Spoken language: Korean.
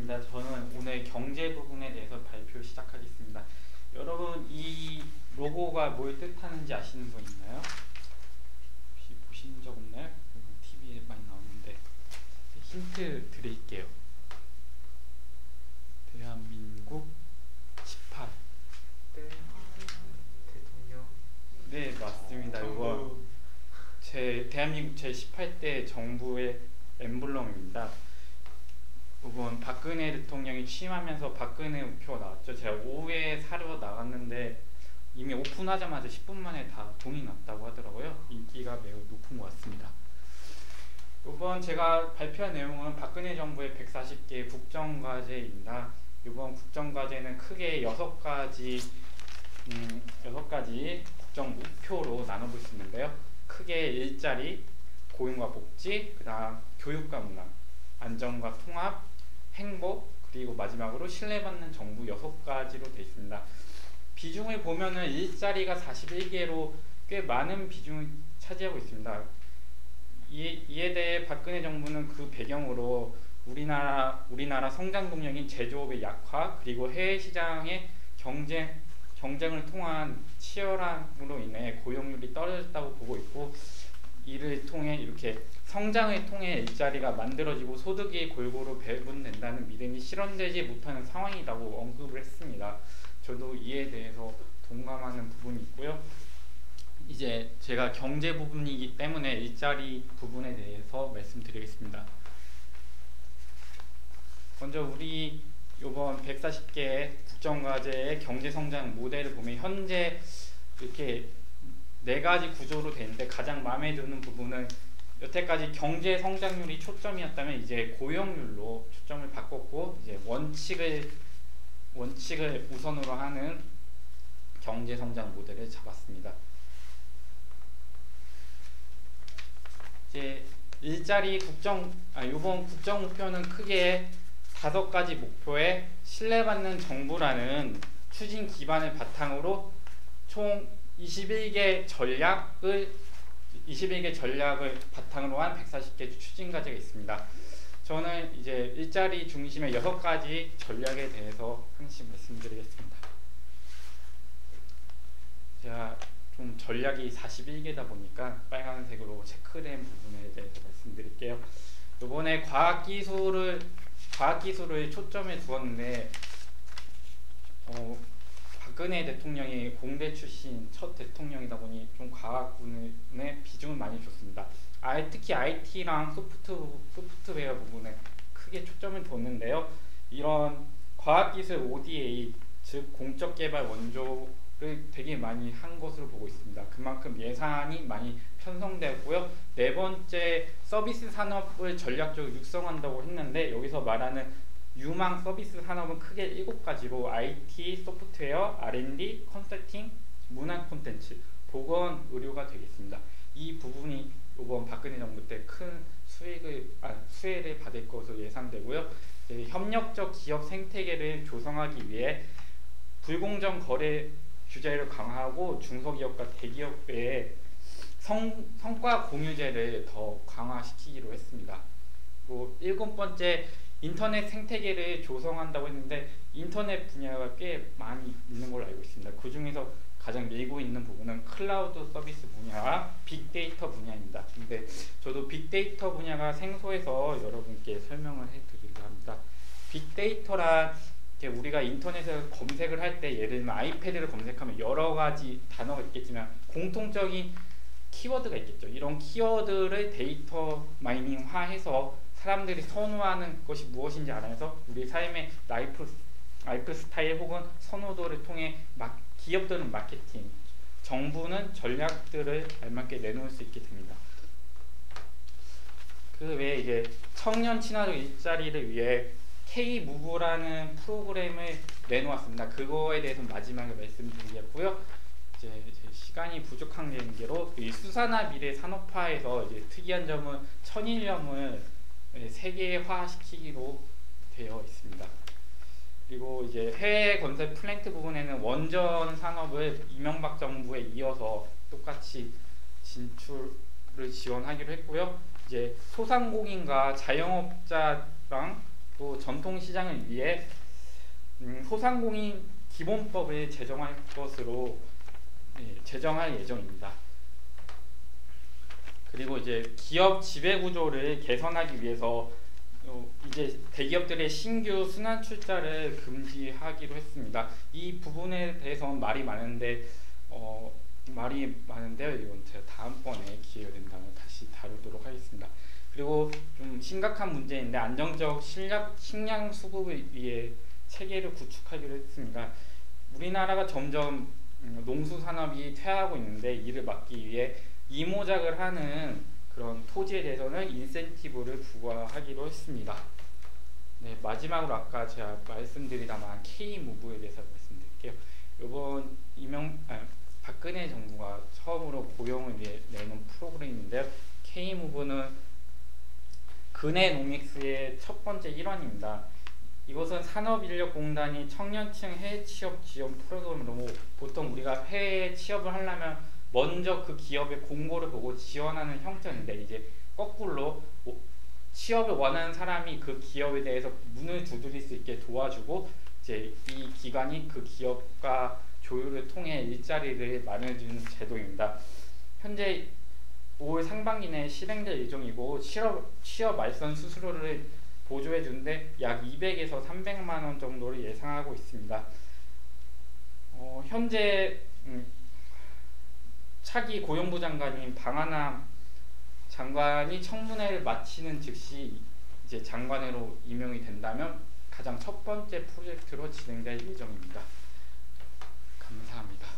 반갑습니다. 저는 오늘 경제 부분에 대해서 발표 시작하겠습니다. 여러분, 이 로고가 뭘 뜻하는지 아시는 분 있나요? 혹시 보신 적 없나요? TV에 많이 나오는데 힌트 드릴게요. 대한민국 18대 대통령. 네, 맞습니다. 이거 대한민국 제18대 정부의 엠블럼입니다. 이번 박근혜 대통령이 취임하면서 박근혜 우표가 나왔죠. 제가 오후에 사러 나갔는데 이미 오픈하자마자 10분 만에 다 돈이 났다고 하더라고요. 인기가 매우 높은 것 같습니다. 이번 제가 발표한 내용은 박근혜 정부의 140개 국정과제입니다. 이번 국정과제는 크게 6가지 국정 목표로 나눠볼 수 있는데요. 크게 일자리, 고용과 복지, 그다음 교육과 문화, 안정과 통합, 행복, 그리고 마지막으로 신뢰받는 정부 6가지로 되어 있습니다. 비중을 보면은 일자리가 41개로 꽤 많은 비중을 차지하고 있습니다. 이에 대해 박근혜 정부는 그 배경으로 우리나라 성장 동력인 제조업의 약화, 그리고 해외 시장의 경쟁을 통한 치열함으로 인해 고용률이 떨어졌다고 보고 있고, 이를 통해 이렇게 성장을 통해 일자리가 만들어지고 소득이 골고루 배분된다는 믿음이 실현되지 못하는 상황이라고 언급을 했습니다. 저도 이에 대해서 동감하는 부분이 있고요. 이제 제가 경제 부분이기 때문에 일자리 부분에 대해서 말씀드리겠습니다. 먼저 우리 이번 140개 국정과제의 경제성장 모델을 보면 현재 이렇게 4가지 구조로 되는데, 가장 마음에 드는 부분은 여태까지 경제 성장률이 초점이었다면 이제 고용률로 초점을 바꿨고, 이제 원칙을 우선으로 하는 경제 성장 모델을 잡았습니다. 이제 일자리 이번 국정 목표는 크게 5가지 목표에 신뢰받는 정부라는 추진 기반을 바탕으로 총 21개 전략을 바탕으로 한 140개 추진 과제가 있습니다. 저는 이제 일자리 중심의 6가지 전략에 대해서 하나씩 말씀드리겠습니다. 제가 좀 전략이 41개다 보니까 빨간색으로 체크된 부분에 대해서 말씀드릴게요. 이번에 과학기술을 초점에 두었는데, 박근혜 대통령이 공대 출신 첫 대통령이다 보니 좀 과학 부분에 비중을 많이 줬습니다. 특히 IT랑 소프트웨어 부분에 크게 초점을 뒀는데요. 이런 과학기술 ODA, 즉 공적개발 원조를 되게 많이 한 것으로 보고 있습니다. 그만큼 예산이 많이 편성되었고요. 4번째, 서비스 산업을 전략적으로 육성한다고 했는데, 여기서 말하는 유망 서비스 산업은 크게 7가지로 IT, 소프트웨어, R&D, 컨설팅, 문화 콘텐츠, 보건, 의료가 되겠습니다. 이 부분이 이번 박근혜 정부 때 큰 수혜를 받을 것으로 예상되고요. 협력적 기업 생태계를 조성하기 위해 불공정 거래 규제를 강화하고 중소기업과 대기업의 성과 공유제를 더 강화시키기로 했습니다. 그리고 7번째, 인터넷 생태계를 조성한다고 했는데, 인터넷 분야가 꽤 많이 있는 걸로 알고 있습니다. 그 중에서 가장 밀고 있는 부분은 클라우드 서비스 분야와 빅데이터 분야입니다. 근데 저도 빅데이터 분야가 생소해서 여러분께 설명을 해드리려 합니다. 빅데이터란 우리가 인터넷에서 검색을 할 때, 예를 들면 아이패드를 검색하면 여러 가지 단어가 있겠지만 공통적인 키워드가 있겠죠. 이런 키워드를 데이터 마이닝화해서 사람들이 선호하는 것이 무엇인지 알아서 우리 삶의 라이프 스타일 혹은 선호도를 통해 기업들은 마케팅, 정부는 전략들을 알맞게 내놓을 수 있게 됩니다. 그 외에 이제 청년 친화적 일자리를 위해 K-무브라는 프로그램을 내놓았습니다. 그거에 대해서 마지막에 말씀드리겠고요. 이제 시간이 부족한 관계로 이 수산화 미래 산업화에서 이제 특이한 점은 천일염을 세계화시키기로 되어 있습니다. 그리고 이제 해외 건설 플랜트 부분에는 원전 산업을 이명박 정부에 이어서 똑같이 진출을 지원하기로 했고요. 이제 소상공인과 자영업자랑 또 전통 시장을 위해 소상공인 기본법을 제정할 것으로 제정할 예정입니다. 그리고 이제 기업 지배 구조를 개선하기 위해서 이제 대기업들의 신규 순환 출자를 금지하기로 했습니다. 이 부분에 대해서는 말이 많은데요. 이건 제가 다음번에 기회가 된다면 다시 다루도록 하겠습니다. 그리고 좀 심각한 문제인데 안정적 식량 수급을 위해 체계를 구축하기로 했습니다. 우리나라가 점점 농수산업이 퇴화하고 있는데 이를 막기 위해 이모작을 하는 그런 토지에 대해서는 인센티브를 부과하기로 했습니다. 네, 마지막으로 아까 제가 말씀드리다만 K무브에 대해서 말씀드릴게요. 이번 박근혜 정부가 처음으로 고용을 위해 내놓은 프로그램인데요. K무브는 근해노믹스의 첫 번째 일환입니다. 이것은 산업인력공단이 청년층 해외 취업 지원 프로그램으로 보통 우리가 해외 취업을 하려면 먼저 그 기업의 공고를 보고 지원하는 형태인데 이제 거꾸로 취업을 원하는 사람이 그 기업에 대해서 문을 두드릴 수 있게 도와주고 이제 이 기관이 그 기업과 조율을 통해 일자리를 마련해주는 제도입니다. 현재 올 상반기 내에 실행될 예정이고 취업 말선 수수료를 보조해 주는데 약 200에서 300만 원 정도를 예상하고 있습니다. 현재 차기 고용부 장관인 방한남 장관이 청문회를 마치는 즉시 이제 장관으로 임명이 된다면 가장 첫 번째 프로젝트로 진행될 예정입니다. 감사합니다.